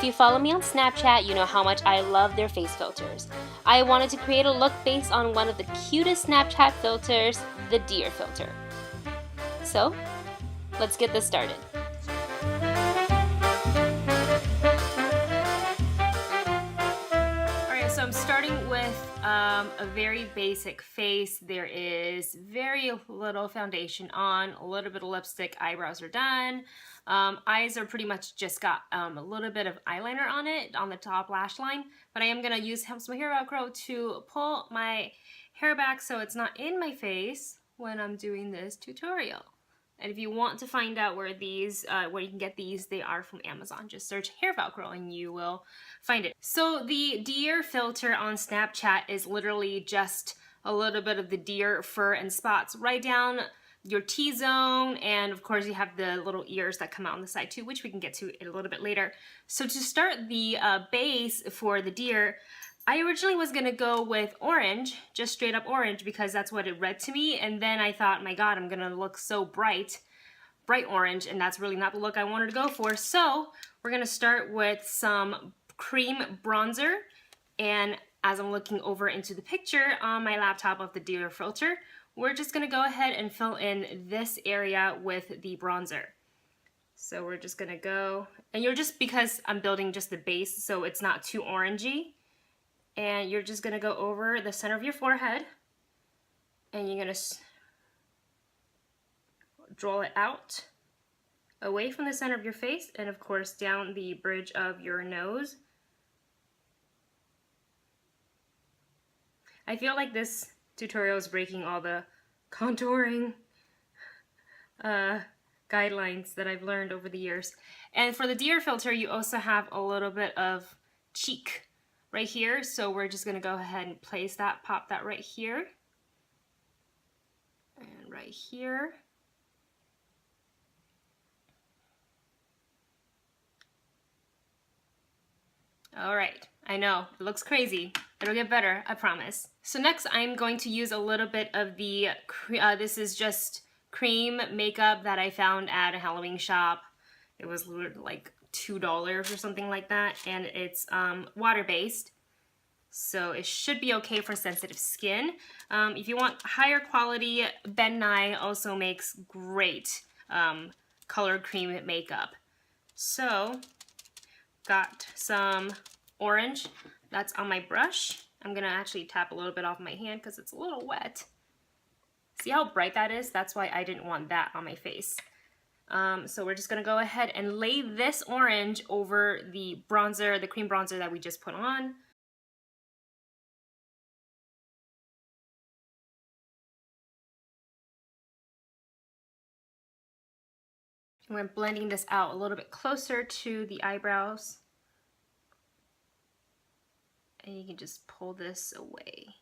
you follow me on Snapchat, you know how much I love their face filters. I wanted to create a look based on one of the cutest Snapchat filters, the deer filter. So, let's get this started. Alright, so I'm starting with a very basic face. There is very little foundation on, a little bit of lipstick, eyebrows are done. Eyes are pretty much just got a little bit of eyeliner on it, on the top lash line. But I am going to use some hair Velcro to pull my hair back so it's not in my face when I'm doing this tutorial. And if you want to find out where these, where you can get these, they are from Amazon. Just search hair Velcro and you will find it. So the deer filter on Snapchat is literally just a little bit of the deer fur and spots right down your T-zone, and of course you have the little ears that come out on the side too, which we can get to a little bit later. So to start the base for the deer, I originally was gonna go with orange, just straight up orange, because that's what it read to me, and then I thought, my god, I'm gonna look so bright orange, and that's really not the look I wanted to go for. So we're gonna start with some cream bronzer, and as I'm looking over into the picture on my laptop of the deer filter, we're just gonna go ahead and fill in this area with the bronzer. So we're just gonna go, and you're just, because I'm building just the base so it's not too orangey, and you're just gonna go over the center of your forehead, and you're gonna draw it out away from the center of your face, and of course down the bridge of your nose. I feel like this tutorial is breaking all the contouring guidelines that I've learned over the years. And for the deer filter, you also have a little bit of cheek right here, so we're just gonna go ahead and place that, pop that right here and right here. All right, I know, it looks crazy. It'll get better, I promise. So next I'm going to use a little bit of the, this is just cream makeup that I found at a Halloween shop. It was like $2 or something like that, and it's water-based, so it should be okay for sensitive skin. If you want higher quality, Ben Nye also makes great colored cream makeup. So got some orange that's on my brush. I'm gonna actually tap a little bit off my hand because it's a little wet. See how bright that is? That's why I didn't want that on my face. So we're just gonna go ahead and lay this orange over the bronzer, the cream bronzer that we just put on. And we're blending this out a little bit closer to the eyebrows. And you can just pull this away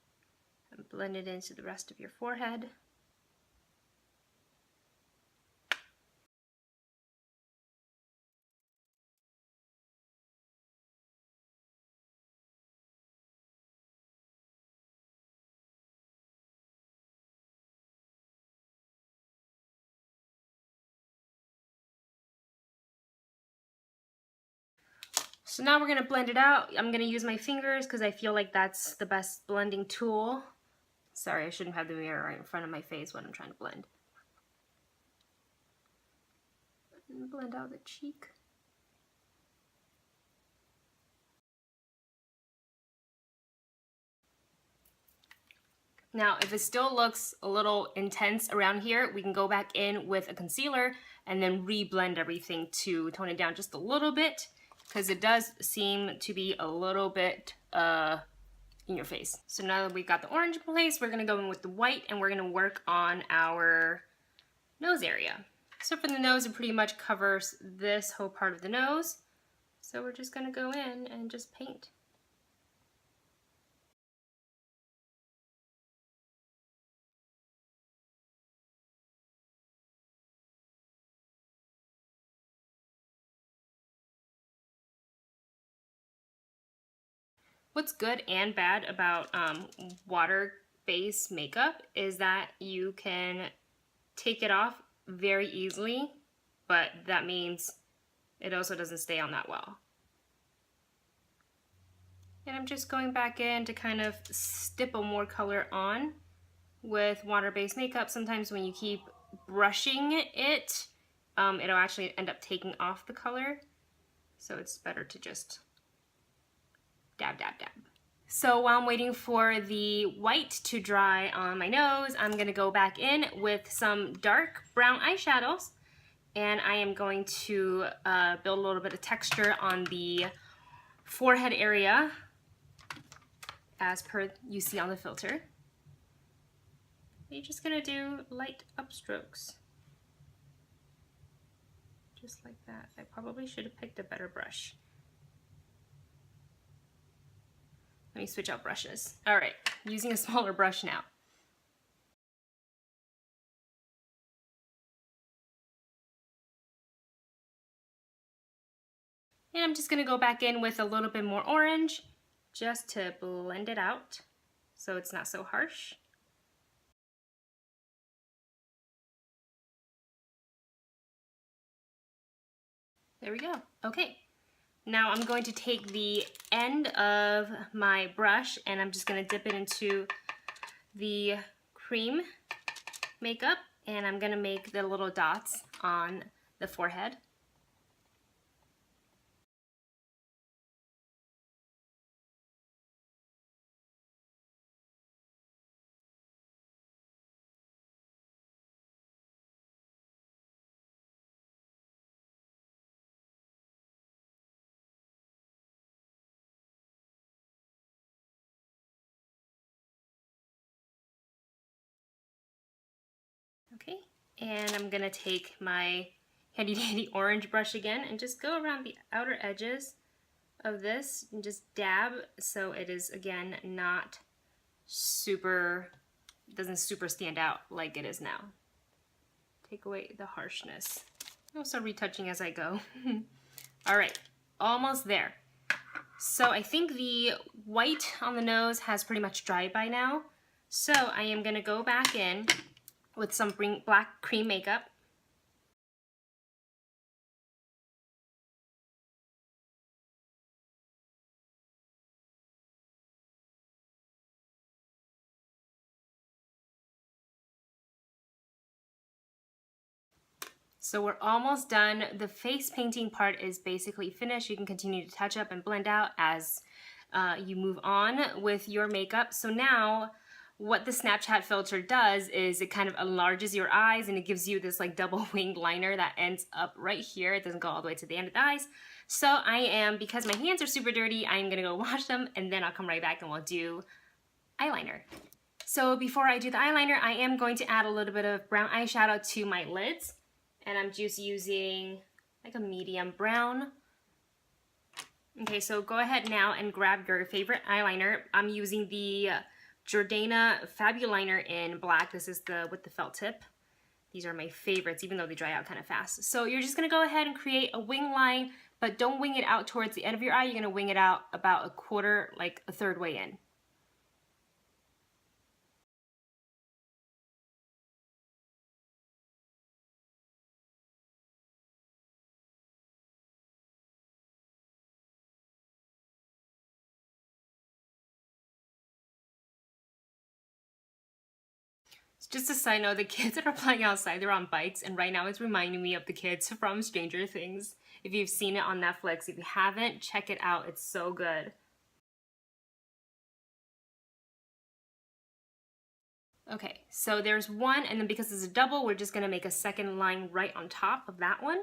and blend it into the rest of your forehead. So now we're gonna blend it out. I'm gonna use my fingers because I feel like that's the best blending tool. Sorry, I shouldn't have the mirror right in front of my face when I'm trying to blend. And blend out the cheek. Now, if it still looks a little intense around here, we can go back in with a concealer and then re-blend everything to tone it down just a little bit, because it does seem to be a little bit in your face. So now that we've got the orange in place, we're gonna go in with the white and we're gonna work on our nose area. So for the nose, it pretty much covers this whole part of the nose. So we're just gonna go in and just paint. What's good and bad about water-based makeup is that you can take it off very easily, but that means it also doesn't stay on that well. And I'm just going back in to kind of stipple more color on with water-based makeup. Sometimes when you keep brushing it, it'll actually end up taking off the color. So it's better to just dab, dab, dab. So while I'm waiting for the white to dry on my nose, I'm gonna go back in with some dark brown eyeshadows, and I am going to build a little bit of texture on the forehead area as per you see on the filter. You're just gonna do light upstrokes. Just like that. I probably should have picked a better brush. Let me switch out brushes. All right, using a smaller brush now. And I'm just gonna go back in with a little bit more orange just to blend it out so it's not so harsh. There we go. Okay. Now I'm going to take the end of my brush and I'm just going to dip it into the cream makeup, and I'm going to make the little dots on the forehead. Okay, and I'm gonna take my handy dandy orange brush again and just go around the outer edges of this and just dab so it is, again, not super, doesn't super stand out like it is now. Take away the harshness. Also retouching as I go. All right, almost there. So I think the white on the nose has pretty much dried by now. So I am gonna go back in with some black cream makeup. So we're almost done. The face painting part is basically finished. You can continue to touch up and blend out as you move on with your makeup. So now what the Snapchat filter does is it kind of enlarges your eyes and it gives you this like double winged liner that ends up right here. It doesn't go all the way to the end of the eyes. So I am, because my hands are super dirty, I'm gonna go wash them and then I'll come right back and we'll do eyeliner. So before I do the eyeliner, I am going to add a little bit of brown eyeshadow to my lids. And I'm just using like a medium brown. Okay, so go ahead now and grab your favorite eyeliner. I'm using the Jordana Fabuliner in black. This is the with the felt tip. These are my favorites, even though they dry out kind of fast. So you're just gonna go ahead and create a wing line, but don't wing it out towards the end of your eye. You're gonna wing it out about a quarter, like a third way in. Just a side note, the kids that are playing outside, they're on bikes, and right now it's reminding me of the kids from Stranger Things. If you've seen it on Netflix, if you haven't, check it out. It's so good. Okay, so there's one, and then because it's a double, we're just gonna make a second line right on top of that one.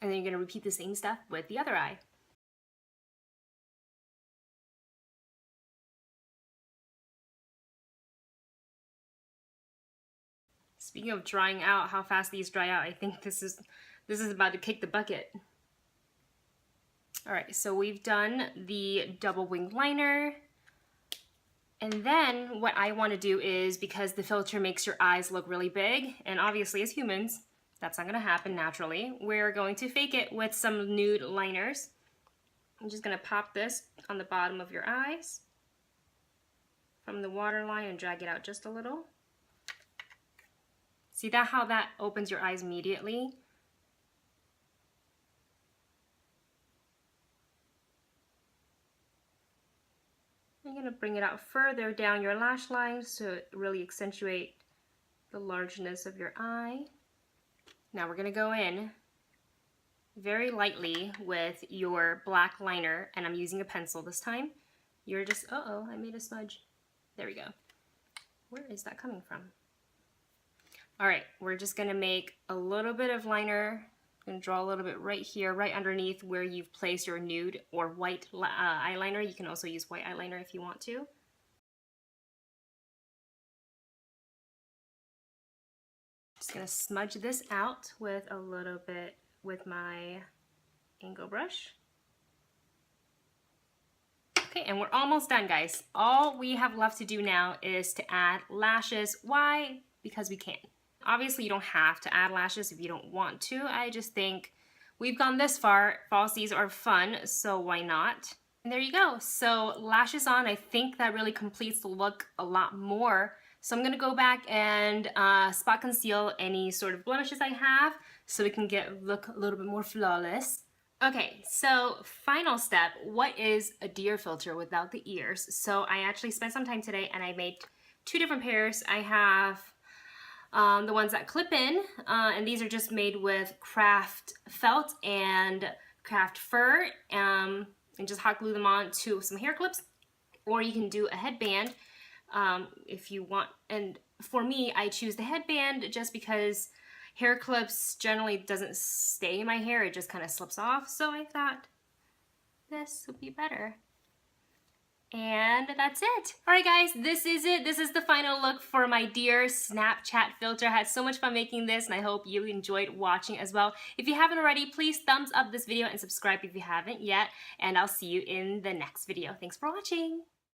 And then you're gonna repeat the same stuff with the other eye. Speaking of drying out, how fast these dry out, I think this is about to kick the bucket. All right, so we've done the double winged liner. And then what I want to do is, because the filter makes your eyes look really big, and obviously as humans, that's not going to happen naturally, we're going to fake it with some nude liners. I'm just going to pop this on the bottom of your eyes from the waterline and drag it out just a little. See that how that opens your eyes immediately? I'm going to bring it out further down your lash line to really accentuate the largeness of your eye. Now we're going to go in very lightly with your black liner, and I'm using a pencil this time. You're just, uh-oh, I made a smudge. There we go. Where is that coming from? All right, we're just gonna make a little bit of liner. I'm gonna draw a little bit right here, right underneath where you've placed your nude or white eyeliner. You can also use white eyeliner if you want to. Just gonna smudge this out with a little bit with my angle brush. Okay, and we're almost done, guys. All we have left to do now is to add lashes. Why? Because we can. Obviously, you don't have to add lashes if you don't want to. I just think we've gone this far. Falsies are fun, so why not? And there you go. So lashes on, I think that really completes the look a lot more. So I'm gonna go back and spot conceal any sort of blemishes I have so we can look a little bit more flawless. Okay, so final step, what is a deer filter without the ears? So I actually spent some time today and I made two different pairs. I have the ones that clip in, and these are just made with craft felt and craft fur, and just hot glue them on to some hair clips, or you can do a headband if you want. And for me, I choose the headband just because hair clips generally doesn't stay in my hair, it just kind of slips off, so I thought this would be better. And that's it. All right, guys, this is it. This is the final look for my dear Snapchat filter. I had so much fun making this, and I hope you enjoyed watching as well. If you haven't already, please thumbs up this video and subscribe if you haven't yet, and I'll see you in the next video. Thanks for watching.